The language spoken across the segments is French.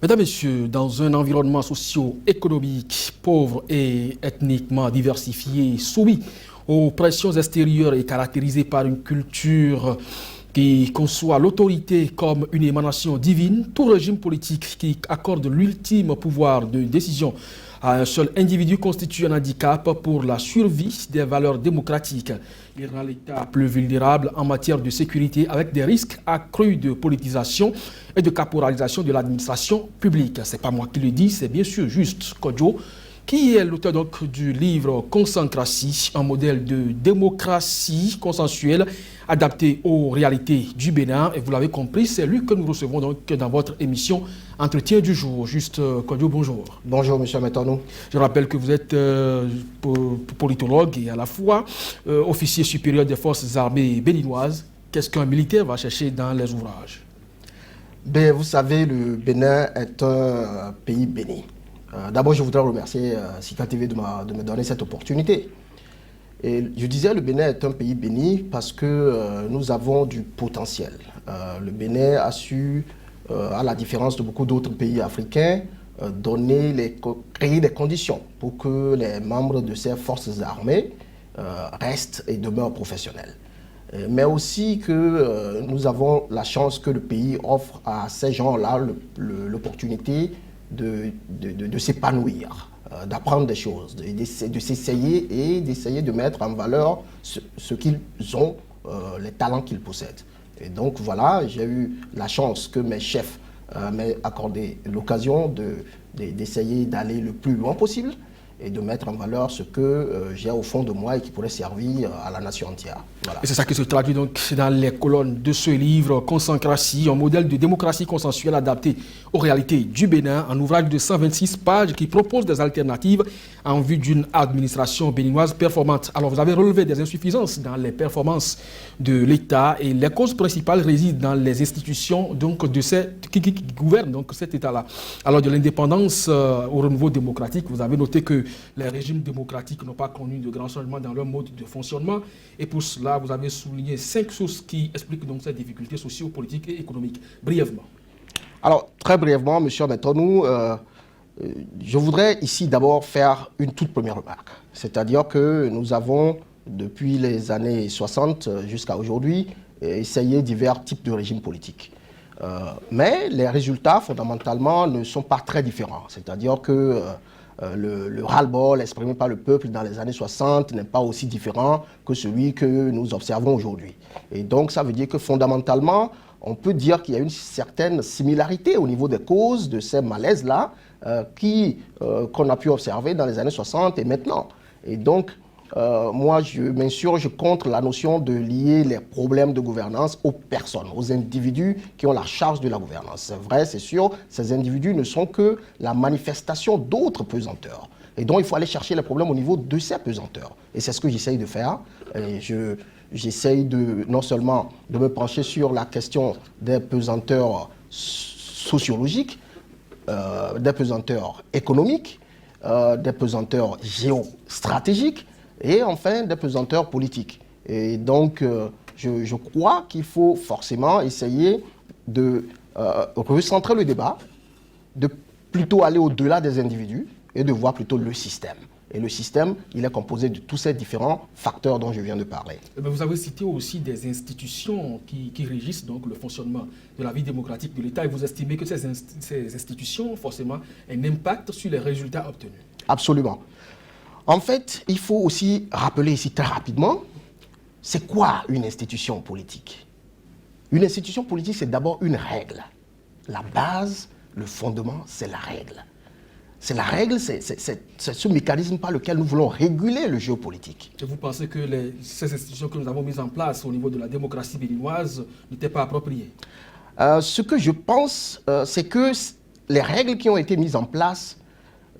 Mesdames, Messieurs, dans un environnement socio-économique pauvre et ethniquement diversifié, soumis aux pressions extérieures et caractérisé par une culture qui conçoit l'autorité comme une émanation divine, tout régime politique qui accorde l'ultime pouvoir de décision à un seul individu constitue un handicap pour la survie des valeurs démocratiques. Il rend l'État plus vulnérable en matière de sécurité avec des risques accrus de politisation et de caporalisation de l'administration publique. Ce n'est pas moi qui le dis, c'est bien sûr Juste Kodjo, qui est l'auteur donc du livre Consancratie, un modèle de démocratie consensuelle adapté aux réalités du Bénin. Et vous l'avez compris, c'est lui que nous recevons donc dans votre émission Entretien du jour. Juste Kodjo, bonjour. Bonjour, monsieur Metanou. Je rappelle que vous êtes politologue et à la fois officier supérieur des forces armées béninoises. Qu'est-ce qu'un militaire va chercher dans les ouvrages? Ben, vous savez, le Bénin est un pays béni. D'abord, je voudrais remercier Sika TV de me donner cette opportunité. Et je disais, le Bénin est un pays béni parce que nous avons du potentiel. Le Bénin a su, à la différence de beaucoup d'autres pays africains, créer des conditions pour que les membres de ces forces armées restent et demeurent professionnels. Mais aussi que nous avons la chance que le pays offre à ces gens-là l'opportunité de s'épanouir, d'apprendre des choses, de s'essayer et d'essayer de mettre en valeur ce qu'ils ont, les talents qu'ils possèdent. Et donc voilà, j'ai eu la chance que mes chefs m'aient accordé l'occasion d'essayer d'aller le plus loin possible et de mettre en valeur ce que j'ai au fond de moi et qui pourrait servir à la nation entière. Voilà. Et c'est ça qui se traduit donc dans les colonnes de ce livre, Consancratie, un modèle de démocratie consensuelle adapté aux réalités du Bénin, un ouvrage de 126 pages qui propose des alternatives en vue d'une administration béninoise performante. Alors vous avez relevé des insuffisances dans les performances de l'État et les causes principales résident dans les institutions donc, qui gouvernent donc, cet État-là. Alors de l'indépendance au renouveau démocratique, vous avez noté que les régimes démocratiques n'ont pas connu de grands changements dans leur mode de fonctionnement. Et pour cela, vous avez souligné 5 sources qui expliquent donc ces difficultés socio-politiques et économiques. Brièvement. Alors, très brièvement, monsieur Metanou, je voudrais ici d'abord faire une toute première remarque. C'est-à-dire que nous avons, depuis les années 60 jusqu'à aujourd'hui, essayé divers types de régimes politiques. Mais les résultats, fondamentalement, ne sont pas très différents. C'est-à-dire que le ras-le-bol exprimé par le peuple dans les années 60 n'est pas aussi différent que celui que nous observons aujourd'hui. Et donc, ça veut dire que fondamentalement, on peut dire qu'il y a une certaine similarité au niveau des causes de ces malaises-là qu'on a pu observer dans les années 60 et maintenant. Et donc, moi, je m'insurge contre la notion de lier les problèmes de gouvernance aux personnes, aux individus qui ont la charge de la gouvernance. C'est vrai, c'est sûr, ces individus ne sont que la manifestation d'autres pesanteurs. Et donc, il faut aller chercher les problèmes au niveau de ces pesanteurs. Et c'est ce que j'essaye de faire. J'essaye non seulement de me pencher sur la question des pesanteurs sociologiques, des pesanteurs économiques, des pesanteurs géostratégiques, et enfin des pesanteurs politiques. Et donc, je crois qu'il faut forcément essayer de recentrer le débat, de plutôt aller au-delà des individus et de voir plutôt le système. Et le système, il est composé de tous ces différents facteurs dont je viens de parler. Vous avez cité aussi des institutions qui régissent donc le fonctionnement de la vie démocratique de l'État et vous estimez que ces institutions ont forcément un impact sur les résultats obtenus. Absolument. En fait, il faut aussi rappeler ici très rapidement, c'est quoi une institution politique? Une institution politique, c'est d'abord une règle. La base, le fondement, c'est la règle. C'est la règle, c'est ce mécanisme par lequel nous voulons réguler le jeu politique. Et vous pensez que ces institutions que nous avons mises en place au niveau de la démocratie béninoise n'étaient pas appropriées? Ce que je pense, c'est que les règles qui ont été mises en place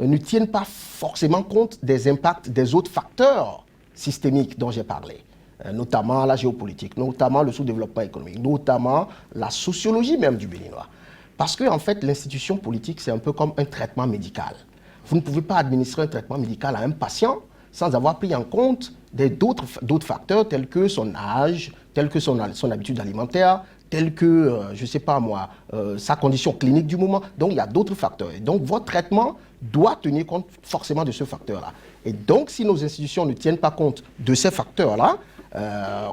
ne tiennent pas forcément compte des impacts des autres facteurs systémiques dont j'ai parlé, notamment la géopolitique, notamment le sous-développement économique, notamment la sociologie même du Béninois. Parce qu'en fait, l'institution politique, c'est un peu comme un traitement médical. Vous ne pouvez pas administrer un traitement médical à un patient sans avoir pris en compte d'autres facteurs tels que son âge, tels que son habitude alimentaire, tels que, je ne sais pas moi, sa condition clinique du moment. Donc, il y a d'autres facteurs. Et donc, votre traitement doit tenir compte forcément de ce facteur-là. Et donc, si nos institutions ne tiennent pas compte de ces facteurs-là,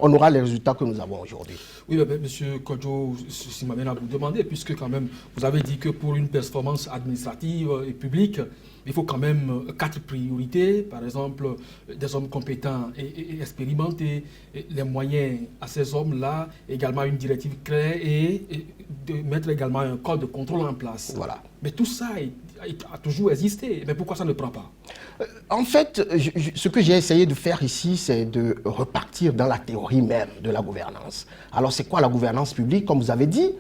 on aura les résultats que nous avons aujourd'hui. Oui, mais M. Kodjo, si m'amène à vous demander, puisque quand même, vous avez dit que pour une performance administrative et publique, il faut quand même 4 priorités, par exemple, des hommes compétents et expérimentés, et les moyens à ces hommes-là, également une directive claire et de mettre également un code de contrôle en place. Voilà. Mais tout ça a toujours existé. Mais pourquoi ça ne prend pas? En fait, ce que j'ai essayé de faire ici, c'est de repartir dans la théorie même de la gouvernance. Alors, c'est quoi la gouvernance publique? Comme vous avez dit,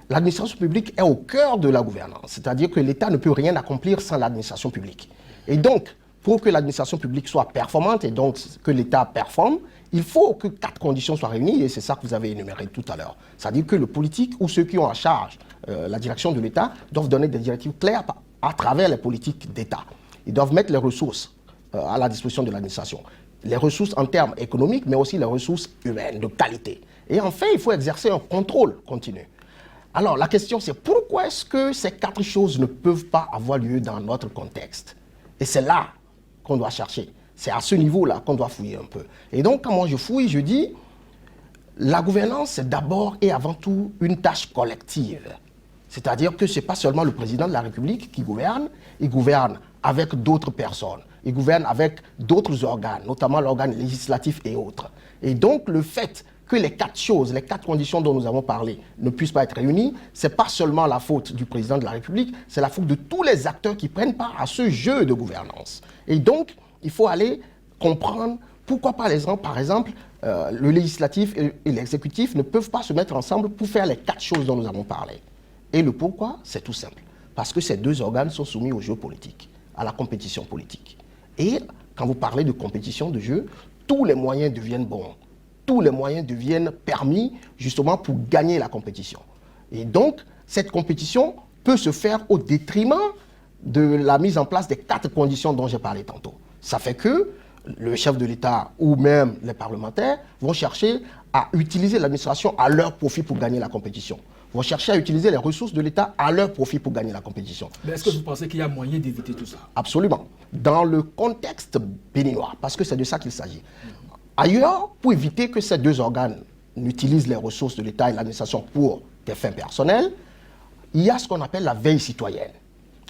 l'administration publique est au cœur de la gouvernance. C'est-à-dire que l'État ne peut rien accomplir sans l'administration publique. Et donc, pour que l'administration publique soit performante et donc que l'État performe, il faut que 4 conditions soient réunies et c'est ça que vous avez énuméré tout à l'heure. C'est-à-dire que le politique ou ceux qui ont en charge la direction de l'État doivent donner des directives claires à travers les politiques d'État. Ils doivent mettre les ressources à la disposition de l'administration. Les ressources en termes économiques, mais aussi les ressources humaines, de qualité. Et enfin, il faut exercer un contrôle continu. Alors, la question, c'est pourquoi est-ce que ces 4 choses ne peuvent pas avoir lieu dans notre contexte? Et c'est là qu'on doit chercher. C'est à ce niveau-là qu'on doit fouiller un peu. Et donc, quand moi je fouille, je dis, la gouvernance, c'est d'abord et avant tout une tâche collective. C'est-à-dire que ce n'est pas seulement le président de la République qui gouverne, il gouverne avec d'autres personnes, il gouverne avec d'autres organes, notamment l'organe législatif et autres. Et donc, le fait que les 4 choses, les 4 conditions dont nous avons parlé ne puissent pas être réunies, ce n'est pas seulement la faute du président de la République, c'est la faute de tous les acteurs qui prennent part à ce jeu de gouvernance. Et donc, il faut aller comprendre pourquoi, par exemple, le législatif et l'exécutif ne peuvent pas se mettre ensemble pour faire les 4 choses dont nous avons parlé. Et le pourquoi, c'est tout simple. Parce que ces 2 organes sont soumis au jeu politique, à la compétition politique. Et quand vous parlez de compétition de jeu, tous les moyens deviennent bons. Tous les moyens deviennent permis justement pour gagner la compétition. Et donc, cette compétition peut se faire au détriment de la mise en place des 4 conditions dont j'ai parlé tantôt. Ça fait que le chef de l'État ou même les parlementaires vont chercher à utiliser l'administration à leur profit pour gagner la compétition. Vont chercher à utiliser les ressources de l'État à leur profit pour gagner la compétition. Mais est-ce que vous pensez qu'il y a moyen d'éviter tout ça? Absolument. Dans le contexte béninois, parce que c'est de ça qu'il s'agit. Ailleurs, pour éviter que ces 2 organes n'utilisent les ressources de l'État et l'administration pour des fins personnelles, il y a ce qu'on appelle la veille citoyenne.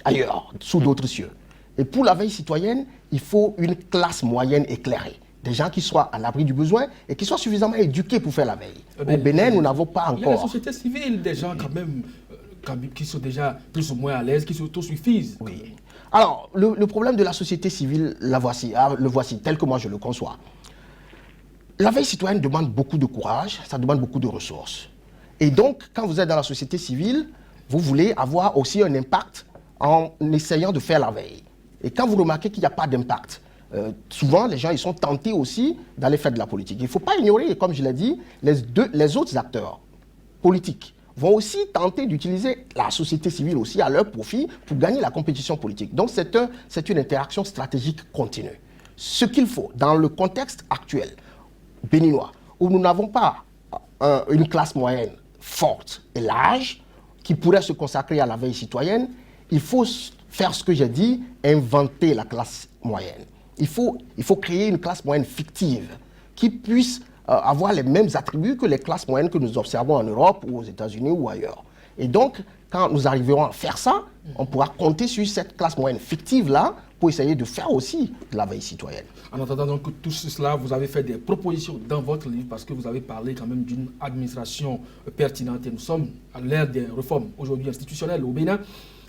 Ailleurs, sous d'autres cieux. Et pour la veille citoyenne, il faut une classe moyenne éclairée. Des gens qui soient à l'abri du besoin et qui soient suffisamment éduqués pour faire la veille. Au Bénin, nous n'avons pas encore... Il y a la société civile, des gens quand même qui sont déjà plus ou moins à l'aise, qui s'autosuffisent. Oui. Alors, le problème de la société civile, le voici, tel que moi je le conçois. La veille citoyenne demande beaucoup de courage, ça demande beaucoup de ressources. Et donc, quand vous êtes dans la société civile, vous voulez avoir aussi un impact en essayant de faire la veille. Et quand vous remarquez qu'il n'y a pas d'impact, souvent les gens ils sont tentés aussi d'aller faire de la politique. Il ne faut pas ignorer, comme je l'ai dit, les autres acteurs politiques vont aussi tenter d'utiliser la société civile aussi à leur profit pour gagner la compétition politique. Donc c'est une interaction stratégique continue. Ce qu'il faut dans le contexte actuel béninois, où nous n'avons pas une classe moyenne forte et large qui pourrait se consacrer à la veille citoyenne, il faut faire ce que j'ai dit, inventer la classe moyenne. Il faut créer une classe moyenne fictive qui puisse avoir les mêmes attributs que les classes moyennes que nous observons en Europe ou aux États-Unis ou ailleurs. Et donc, quand nous arriverons à faire ça, on pourra compter sur cette classe moyenne fictive-là pour essayer de faire aussi de la veille citoyenne. En attendant donc tout cela, vous avez fait des propositions dans votre livre parce que vous avez parlé quand même d'une administration pertinente. Et nous sommes à l'ère des réformes aujourd'hui institutionnelles au Bénin.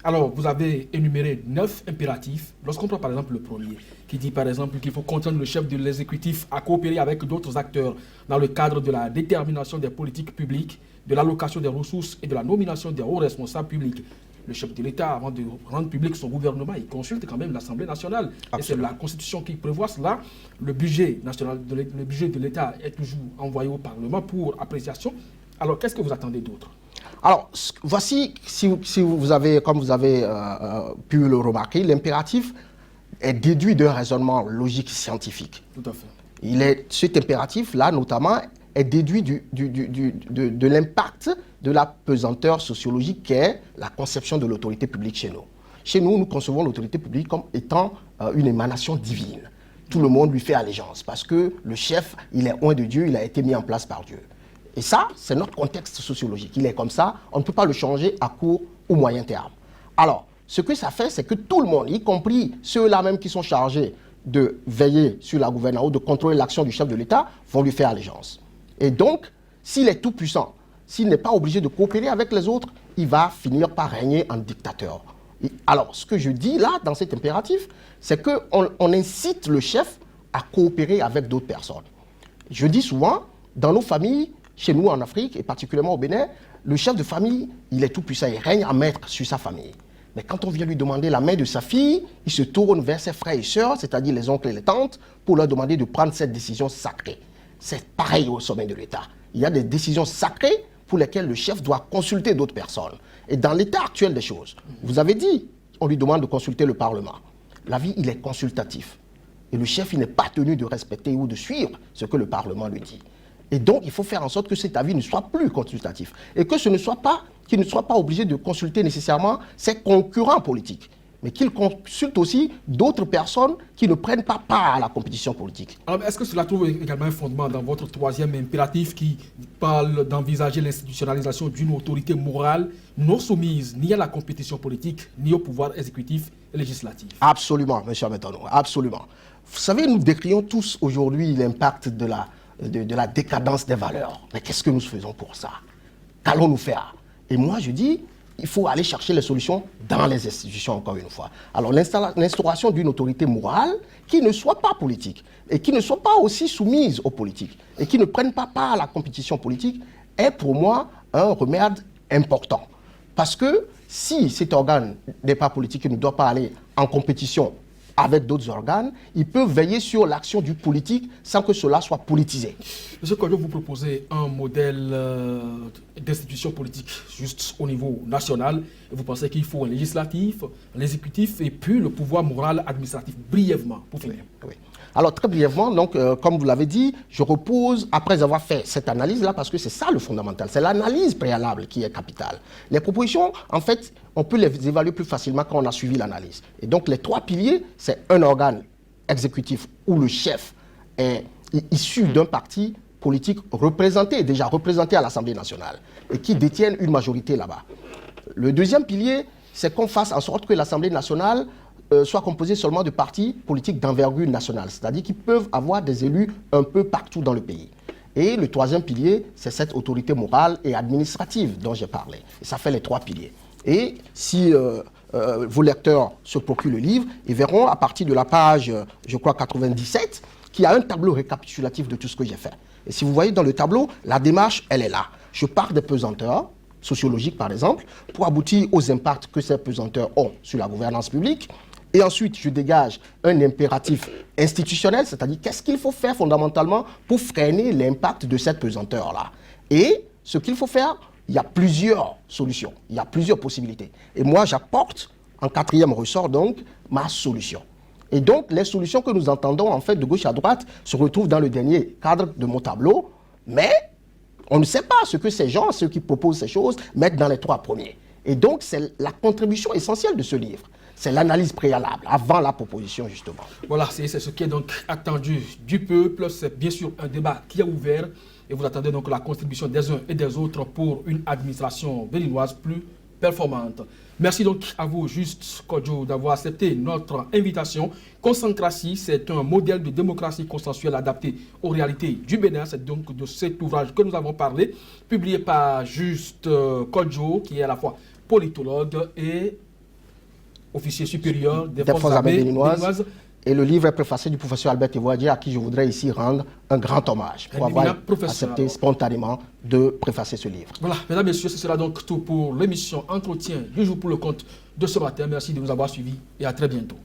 Alors, vous avez énuméré 9 impératifs. Lorsqu'on prend par exemple le premier, qui dit par exemple qu'il faut contraindre le chef de l'exécutif à coopérer avec d'autres acteurs dans le cadre de la détermination des politiques publiques, de l'allocation des ressources et de la nomination des hauts responsables publics. Le chef de l'État, avant de rendre public son gouvernement, il consulte quand même l'Assemblée nationale. Absolument. Et c'est la Constitution qui prévoit cela. Le budget national, le budget de l'État est toujours envoyé au Parlement pour appréciation. Alors, qu'est-ce que vous attendez d'autre? Alors, voici, comme vous avez pu le remarquer, l'impératif est déduit d'un raisonnement logique scientifique. Tout à fait. Cet impératif-là, notamment, est déduit de l'impact de la pesanteur sociologique qu'est la conception de l'autorité publique chez nous. Chez nous, nous concevons l'autorité publique comme étant une émanation divine. Tout le monde lui fait allégeance parce que le chef, il est oint de Dieu, il a été mis en place par Dieu. Et ça, c'est notre contexte sociologique. Il est comme ça, on ne peut pas le changer à court ou moyen terme. Alors, ce que ça fait, c'est que tout le monde, y compris ceux-là même qui sont chargés de veiller sur la gouvernance ou de contrôler l'action du chef de l'État, vont lui faire allégeance. Et donc, s'il est tout puissant, s'il n'est pas obligé de coopérer avec les autres, il va finir par régner en dictateur. Alors, ce que je dis là, dans cet impératif, c'est qu'on incite le chef à coopérer avec d'autres personnes. Je dis souvent, dans nos familles, chez nous en Afrique, et particulièrement au Bénin, le chef de famille, il est tout puissant, il règne en maître sur sa famille. Mais quand on vient lui demander la main de sa fille, il se tourne vers ses frères et sœurs, c'est-à-dire les oncles et les tantes, pour leur demander de prendre cette décision sacrée. C'est pareil au sommet de l'État. Il y a des décisions sacrées pour lesquelles le chef doit consulter d'autres personnes. Et dans l'état actuel des choses, vous avez dit, on lui demande de consulter le Parlement. L'avis, il est consultatif. Et le chef, il n'est pas tenu de respecter ou de suivre ce que le Parlement lui dit. Et donc, il faut faire en sorte que cet avis ne soit plus consultatif. Et que qu'il ne soit pas obligé de consulter nécessairement ses concurrents politiques, mais qu'il consulte aussi d'autres personnes qui ne prennent pas part à la compétition politique. Alors, est-ce que cela trouve également un fondement dans votre troisième impératif qui parle d'envisager l'institutionnalisation d'une autorité morale non soumise ni à la compétition politique, ni au pouvoir exécutif et législatif? Absolument, M. Abetono, absolument. Vous savez, nous décrions tous aujourd'hui l'impact de la décadence des valeurs. Mais qu'est-ce que nous faisons pour ça? Qu'allons-nous faire? Et moi, je dis, il faut aller chercher les solutions dans les institutions, encore une fois. Alors, l'instauration d'une autorité morale qui ne soit pas politique et qui ne soit pas aussi soumise aux politiques et qui ne prenne pas part à la compétition politique est pour moi un remède important. Parce que si cet organe n'est pas politique et ne doit pas aller en compétition avec d'autres organes, ils peuvent veiller sur l'action du politique sans que cela soit politisé. Monsieur Kodjo, vous proposez un modèle d'institution politique juste au niveau national. Et vous pensez qu'il faut un législatif, un exécutif et puis le pouvoir moral administratif, brièvement, pour finir. Oui. Alors, très brièvement, donc, comme vous l'avez dit, je repose, après avoir fait cette analyse-là, parce que c'est ça le fondamental, c'est l'analyse préalable qui est capitale. Les propositions, en fait, on peut les évaluer plus facilement quand on a suivi l'analyse. Et donc, les trois piliers, c'est un organe exécutif où le chef est issu d'un parti politique déjà représenté à l'Assemblée nationale et qui détiennent une majorité là-bas. Le deuxième pilier, c'est qu'on fasse en sorte que l'Assemblée nationale soit composée seulement de partis politiques d'envergure nationale, c'est-à-dire qu'ils peuvent avoir des élus un peu partout dans le pays. Et le troisième pilier, c'est cette autorité morale et administrative dont j'ai parlé. Et ça fait les trois piliers. Et si vos lecteurs se procurent le livre, ils verront à partir de la page, je crois, 97, qu'il y a un tableau récapitulatif de tout ce que j'ai fait. Et si vous voyez dans le tableau, la démarche, elle est là. Je pars des pesanteurs sociologiques, par exemple, pour aboutir aux impacts que ces pesanteurs ont sur la gouvernance publique. Et ensuite, je dégage un impératif institutionnel, c'est-à-dire qu'est-ce qu'il faut faire fondamentalement pour freiner l'impact de cette pesanteur-là. Et ce qu'il faut faire, il y a plusieurs solutions, il y a plusieurs possibilités. Et moi, j'apporte en quatrième ressort, donc, ma solution. Et donc, les solutions que nous entendons, en fait, de gauche à droite, se retrouvent dans le dernier cadre de mon tableau, mais on ne sait pas ce que ces gens, ceux qui proposent ces choses, mettent dans les trois premiers. Et donc, c'est la contribution essentielle de ce livre. C'est l'analyse préalable, avant la proposition, justement. Voilà, c'est ce qui est donc attendu du peuple. C'est bien sûr un débat qui est ouvert. Et vous attendez donc la contribution des uns et des autres pour une administration béninoise plus performante. Merci donc à vous, Juste Kodjo, d'avoir accepté notre invitation. Concentratie, c'est un modèle de démocratie consensuelle adapté aux réalités du Bénin. C'est donc de cet ouvrage que nous avons parlé, publié par Juste Kodjo, qui est à la fois politologue et officier supérieur des forces armées béninoises. Et le livre est préfacé du professeur Albert Evoadier, à qui je voudrais ici rendre un grand hommage pour avoir accepté spontanément de préfacer ce livre. Voilà, mesdames et messieurs, ce sera donc tout pour l'émission Entretien du jour pour le compte de ce matin. Merci de nous avoir suivis et à très bientôt.